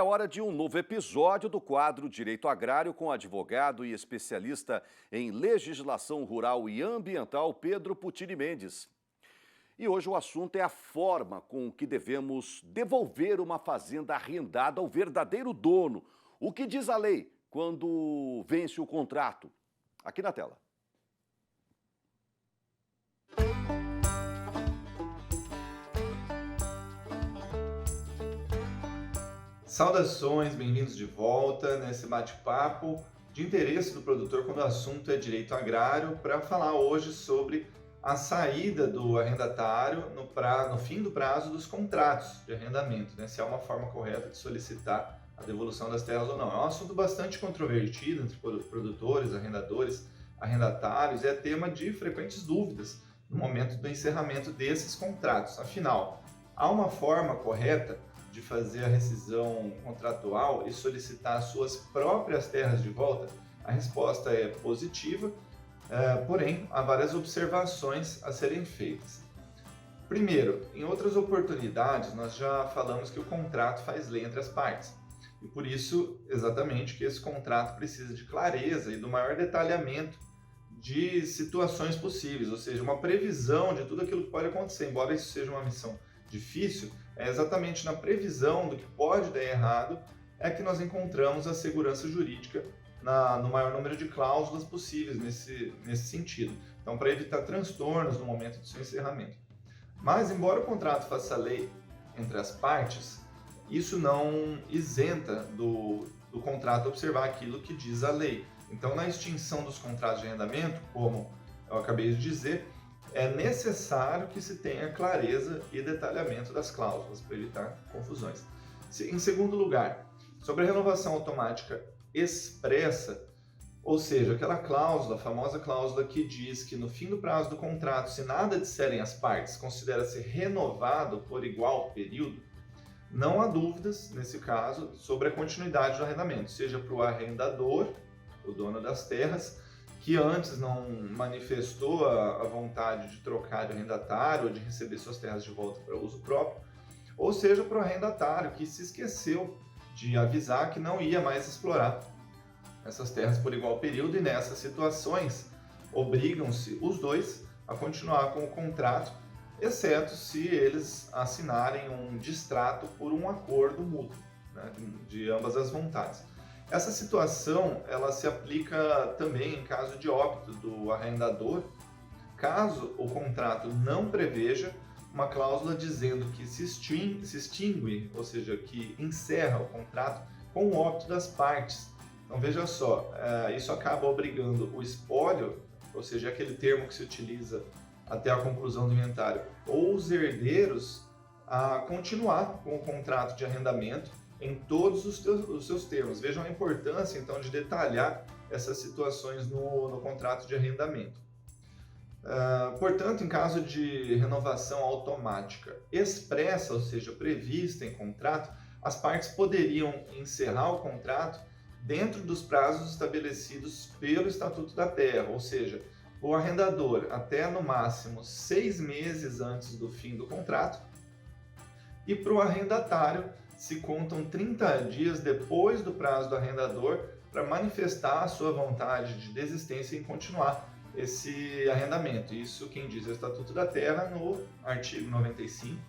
é hora de um novo episódio do quadro Direito Agrário com o advogado e especialista em legislação rural e ambiental, Pedro Putini Mendes. E hoje o assunto é a forma com que devemos devolver uma fazenda arrendada ao verdadeiro dono. O que diz a lei quando vence o contrato? Aqui na tela. Saudações, bem-vindos de volta nesse bate-papo de interesse do produtor quando o assunto é direito agrário, para falar hoje sobre a saída do arrendatário no fim do prazo dos contratos de arrendamento, né? Se há uma forma correta de solicitar a devolução das terras ou não. É um assunto bastante controvertido entre produtores, arrendadores, arrendatários, e é tema de frequentes dúvidas no momento do encerramento desses contratos. Afinal, há uma forma correta de fazer a rescisão contratual e solicitar as suas próprias terras de volta? A resposta é positiva, porém há várias observações a serem feitas. Primeiro, em outras oportunidades nós já falamos que o contrato faz lei entre as partes, e por isso exatamente que esse contrato precisa de clareza e do maior detalhamento de situações possíveis, ou seja, uma previsão de tudo aquilo que pode acontecer. Embora isso seja uma missão difícil, é exatamente na previsão do que pode dar errado é que nós encontramos a segurança jurídica no maior número de cláusulas possíveis nesse sentido. Então, para evitar transtornos no momento do seu encerramento. Mas, embora o contrato faça lei entre as partes, isso não isenta do contrato observar aquilo que diz a lei. Então, na extinção dos contratos de arrendamento, como eu acabei de dizer, é necessário que se tenha clareza e detalhamento das cláusulas para evitar confusões. Em segundo lugar, sobre a renovação automática expressa, ou seja, aquela cláusula, a famosa cláusula que diz que no fim do prazo do contrato, se nada disserem as partes, considera-se renovado por igual período, não há dúvidas, nesse caso, sobre a continuidade do arrendamento, seja para o arrendador, o dono das terras, que antes não manifestou a vontade de trocar de arrendatário ou de receber suas terras de volta para uso próprio, ou seja, para o arrendatário que se esqueceu de avisar que não ia mais explorar essas terras por igual período, e nessas situações obrigam-se os dois a continuar com o contrato, exceto se eles assinarem um distrato por um acordo mútuo, né, de ambas as vontades. Essa situação ela se aplica também em caso de óbito do arrendador, caso o contrato não preveja uma cláusula dizendo que se extingue, ou seja, que encerra o contrato com o óbito das partes. Então veja só, isso acaba obrigando o espólio, ou seja, aquele termo que se utiliza até a conclusão do inventário, ou os herdeiros a continuar com o contrato de arrendamento em todos os seus termos. Vejam a importância, então, de detalhar essas situações no contrato de arrendamento. Portanto, em caso de renovação automática expressa, ou seja, prevista em contrato, as partes poderiam encerrar o contrato dentro dos prazos estabelecidos pelo Estatuto da Terra, ou seja, o arrendador até no máximo 6 meses antes do fim do contrato, e para o arrendatário se contam 30 dias depois do prazo do arrendador para manifestar a sua vontade de desistência em continuar esse arrendamento. Isso quem diz é o Estatuto da Terra no artigo 95,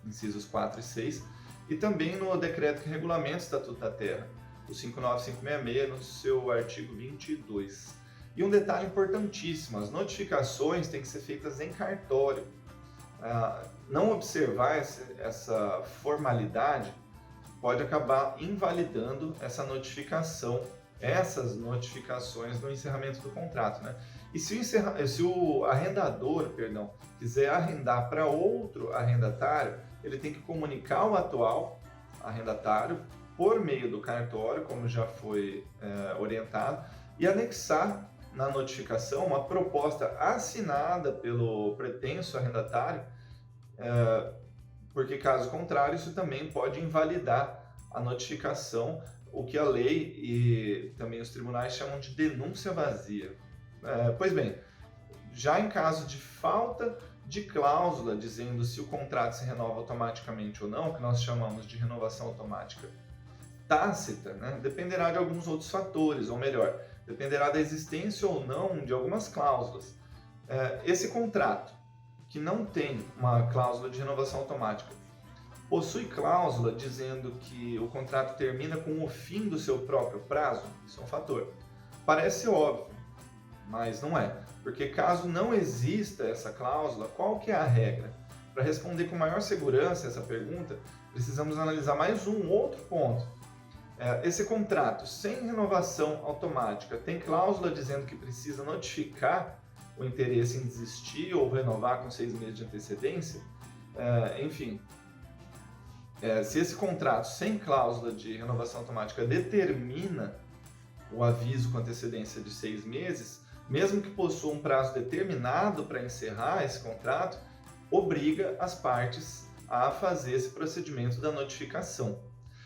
incisos 4 e 6, e também no decreto que regulamenta o Estatuto da Terra, o 59566, no seu artigo 22. E um detalhe importantíssimo, as notificações têm que ser feitas em cartório. Não observar essa formalidade pode acabar invalidando essas notificações no encerramento do contrato, né? E se o arrendador, quiser arrendar para outro arrendatário, ele tem que comunicar o atual arrendatário por meio do cartório, como já foi orientado, e anexar na notificação uma proposta assinada pelo pretenso arrendatário, porque caso contrário isso também pode invalidar a notificação, o que a lei e também os tribunais chamam de denúncia vazia. Pois bem, já em caso de falta de cláusula dizendo se o contrato se renova automaticamente ou não, que nós chamamos de renovação automática tácita, né, dependerá de alguns outros fatores, ou melhor, dependerá da existência ou não de algumas cláusulas. Esse contrato, que não tem uma cláusula de renovação automática, possui cláusula dizendo que o contrato termina com o fim do seu próprio prazo? Isso é um fator. Parece óbvio, mas não é. Porque caso não exista essa cláusula, qual que é a regra? Para responder com maior segurança essa pergunta, precisamos analisar mais um outro ponto. Esse contrato sem renovação automática tem cláusula dizendo que precisa notificar o interesse em desistir ou renovar com 6 meses de antecedência? Enfim, se esse contrato sem cláusula de renovação automática determina o aviso com antecedência de 6 meses, mesmo que possua um prazo determinado para encerrar esse contrato, obriga as partes a fazer esse procedimento da notificação.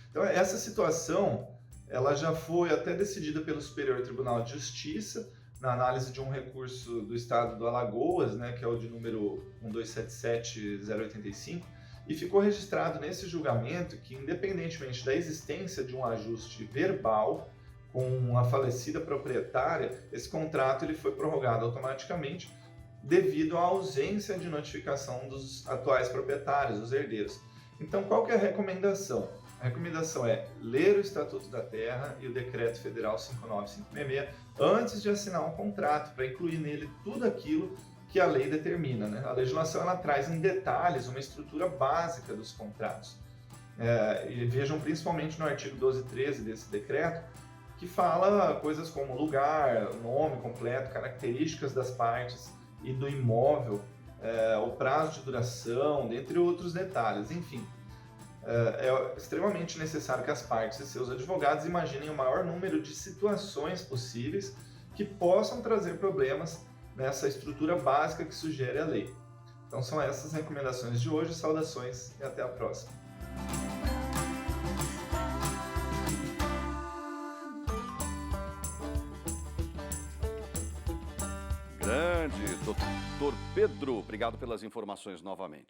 Então, essa situação ela já foi até decidida pelo Superior Tribunal de Justiça, na análise de um recurso do Estado do Alagoas, né, que é o de número 1277085, e ficou registrado nesse julgamento que, independentemente da existência de um ajuste verbal com a falecida proprietária, esse contrato ele foi prorrogado automaticamente devido à ausência de notificação dos atuais proprietários, os herdeiros. Então, qual que é a recomendação? A recomendação é ler o Estatuto da Terra e o Decreto Federal 59566 antes de assinar um contrato, para incluir nele tudo aquilo que a lei determina, né? A legislação ela traz em detalhes uma estrutura básica dos contratos. E vejam principalmente no artigo 1213 desse decreto, que fala coisas como lugar, nome completo, características das partes e do imóvel, o prazo de duração, dentre outros detalhes. Enfim, é extremamente necessário que as partes e seus advogados imaginem o maior número de situações possíveis que possam trazer problemas nessa estrutura básica que sugere a lei. Então são essas as recomendações de hoje, saudações e até a próxima. Grande, doutor Pedro, obrigado pelas informações novamente.